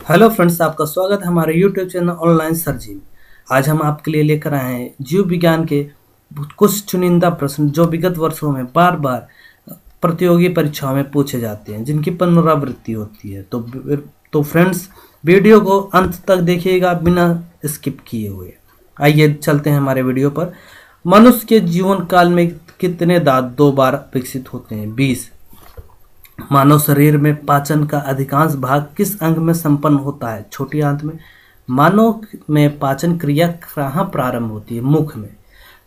Hello friends, आपका स्वागत है हमारे यूट्यूब चैनल ऑनलाइन सर्जी में। आज हम आपके लिए लेकर आए हैं जीव विज्ञान के कुछ चुनिंदा प्रश्न जो विगत वर्षों में बार बार प्रतियोगी परीक्षाओं में पूछे जाते हैं, जिनकी पुनरावृत्ति होती है। तो फ्रेंड्स, वीडियो को अंत तक देखिएगा बिना स्किप किए हुए। आइए चलते हैं हमारे वीडियो पर। मनुष्य के जीवन काल में कितने दांत 2 बार विकसित होते हैं? 20। मानव शरीर में पाचन का अधिकांश भाग किस अंग में संपन्न होता है? छोटी आंत में। मानव में पाचन क्रिया कहाँ प्रारंभ होती है? मुख में।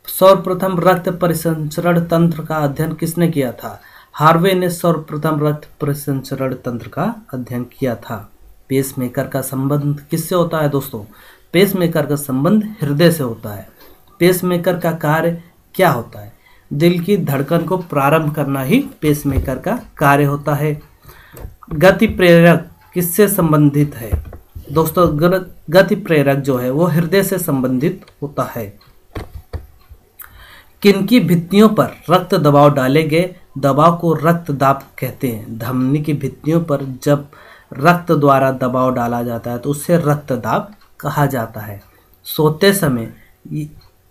सर्वप्रथम रक्त परिसंचरण तंत्र का अध्ययन किसने किया था? हार्वे ने सर्वप्रथम रक्त परिसंचरण तंत्र का अध्ययन किया था। पेसमेकर का संबंध किससे होता है दोस्तों? पेसमेकर का संबंध हृदय से होता है। पेसमेकर का कार्य क्या होता है? दिल की धड़कन को प्रारंभ करना ही पेसमेकर का कार्य होता है। गति प्रेरक किससे संबंधित है? दोस्तों, गति प्रेरक जो है वो हृदय से संबंधित होता है। किनकी भित्तियों पर रक्त दबाव डाले गए दबाव को रक्त दाब कहते हैं? धमनी की भित्तियों पर जब रक्त द्वारा दबाव डाला जाता है तो उससे रक्त दाब कहा जाता है। सोते समय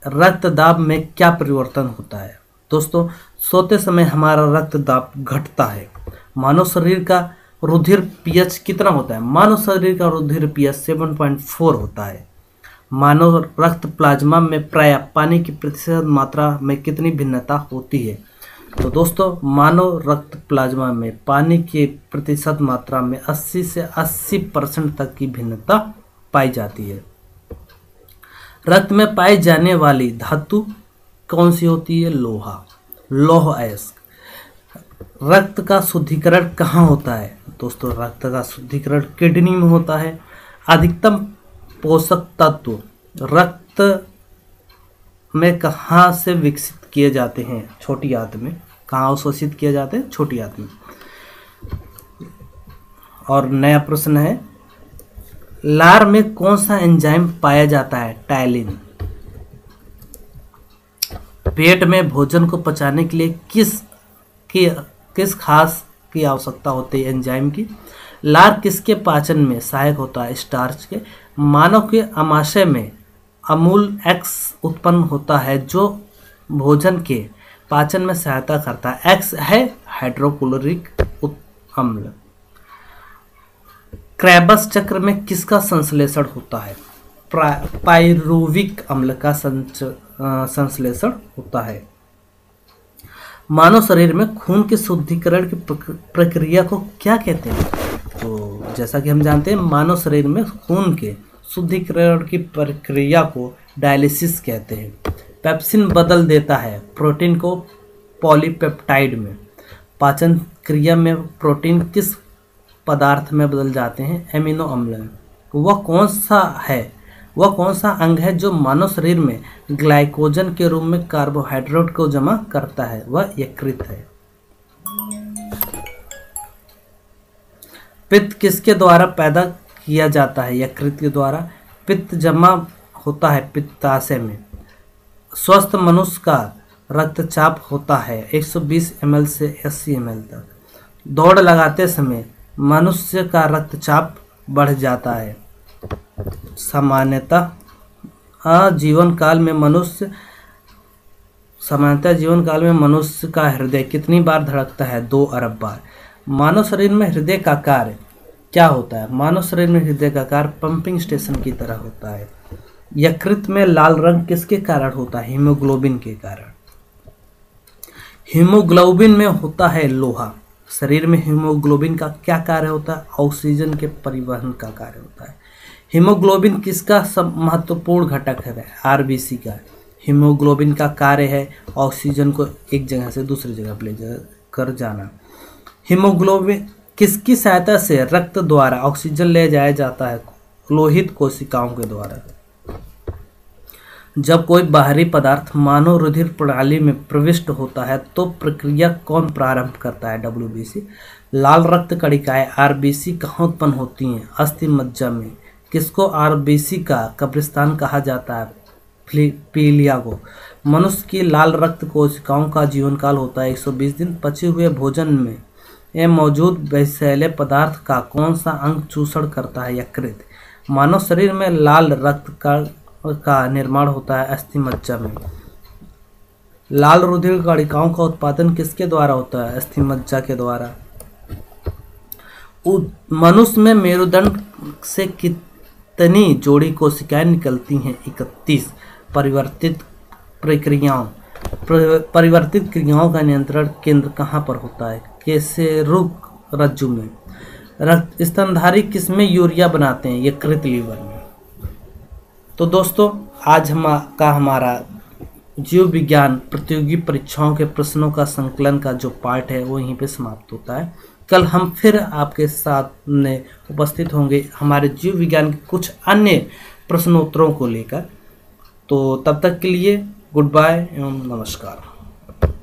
रक्त दाब में क्या परिवर्तन होता है? दोस्तों, सोते समय हमारा रक्त दाब घटता है। मानव शरीर का रुधिर पीएच कितना होता है? मानव शरीर का रुधिर पीएच 7.4 होता है। मानव रक्त प्लाज्मा में प्राय पानी की प्रतिशत मात्रा में कितनी भिन्नता होती है? तो दोस्तों, मानव रक्त प्लाज्मा में पानी की प्रतिशत मात्रा में 80 से 80% तक की भिन्नता पाई जाती है। रक्त में पाई जाने वाली धातु कौन सी होती है? लोहा, लौह अयस्क। रक्त का शुद्धिकरण कहाँ होता है? दोस्तों, रक्त का शुद्धिकरण किडनी में होता है। अधिकतम पोषक तत्व रक्त में कहाँ से विकसित किए जाते हैं? छोटी आंत में। कहाँ अवशोषित किए जाते हैं? छोटी आंत में। और नया प्रश्न है, लार में कौन सा एंजाइम पाया जाता है? टायलिन। पेट में भोजन को पचाने के लिए किस खास की आवश्यकता होती है? एंजाइम की। लार किसके पाचन में सहायक होता है? स्टार्च के। मानव के आमाशय में अमूल एक्स उत्पन्न होता है जो भोजन के पाचन में सहायता करता है। एक्स है हाइड्रोक्लोरिक अम्ल। क्रेबस चक्र में किसका संश्लेषण होता है? पाइरुविक अम्ल का संश्लेषण होता है। मानव शरीर में खून के शुद्धिकरण की प्रक्रिया को क्या कहते हैं? तो जैसा कि हम जानते हैं, मानव शरीर में खून के शुद्धिकरण की प्रक्रिया को डायलिसिस कहते हैं। पेप्सिन बदल देता है प्रोटीन को पॉलीपेप्टाइड में। पाचन क्रिया में प्रोटीन किस पदार्थ में बदल जाते हैं? एमिनो अम्ल। वह कौन सा अंग है जो मानव शरीर में ग्लाइकोजन के रूप में कार्बोहाइड्रेट को जमा करता है? वह यकृत है। पित्त किसके द्वारा पैदा किया जाता है? यकृत के द्वारा। पित्त जमा होता है पित्ताशय में। स्वस्थ मनुष्य का रक्तचाप होता है 120 ml से 80 ml तक। दौड़ लगाते समय मनुष्य का रक्तचाप बढ़ जाता है। सामान्यतः जीवन काल में मनुष्य का हृदय कितनी बार धड़कता है? 2 अरब बार। मानव शरीर में हृदय का कार्य क्या होता है? मानव शरीर में हृदय का कार्य पंपिंग स्टेशन की तरह होता है। यकृत में लाल रंग किसके कारण होता है? हीमोग्लोबिन के कारण। हीमोग्लोबिन में होता है लोहा। शरीर में हीमोग्लोबिन का क्या कार्य होता है? ऑक्सीजन के परिवहन का कार्य होता है। हीमोग्लोबिन किसका सब महत्वपूर्ण घटक है? आरबीसी का। हीमोग्लोबिन का कार्य है ऑक्सीजन को एक जगह से दूसरी जगह पर ले कर जाना। हीमोग्लोबिन किसकी सहायता से रक्त द्वारा ऑक्सीजन ले जाया जाता है? लोहित कोशिकाओं के द्वारा। जब कोई बाहरी पदार्थ मानव रुधिर प्रणाली में प्रविष्ट होता है तो प्रक्रिया कौन प्रारंभ करता है? डब्ल्यूबीसी। लाल रक्त कणिकाएं आरबीसी कहाँ उत्पन्न होती हैं? अस्थि मज्जा में। किसको आरबीसी का कब्रिस्तान कहा जाता है? पीलिया को। मनुष्य की लाल रक्त कोशिकाओं का जीवन काल होता है 120 दिन। पचे हुए भोजन में यह मौजूद विषैले पदार्थ का कौन सा अंग चूषण करता है? यकृत। मानव शरीर में लाल रक्त का निर्माण होता है अस्थि मज्जा में। लाल रुधिर कणिकाओं का उत्पादन किसके द्वारा होता है? अस्थि मज्जा के द्वारा। मनुष्य में मेरुदंड से कितनी जोड़ी कोशिकाएं निकलती हैं? 31। परिवर्तित क्रियाओं का नियंत्रण केंद्र कहाँ पर होता है? केशेरुक रज्जु में। रक्त स्तनधारी किसमें यूरिया बनाते हैं? यकृत लीवर में। तो दोस्तों आज हमारा जीव विज्ञान प्रतियोगी परीक्षाओं के प्रश्नों का संकलन का जो पार्ट है वो यहीं पे समाप्त होता है। कल हम फिर आपके साथ में उपस्थित होंगे हमारे जीव विज्ञान के कुछ अन्य प्रश्नोत्तरों को लेकर। तो तब तक के लिए गुड बाय एवं नमस्कार।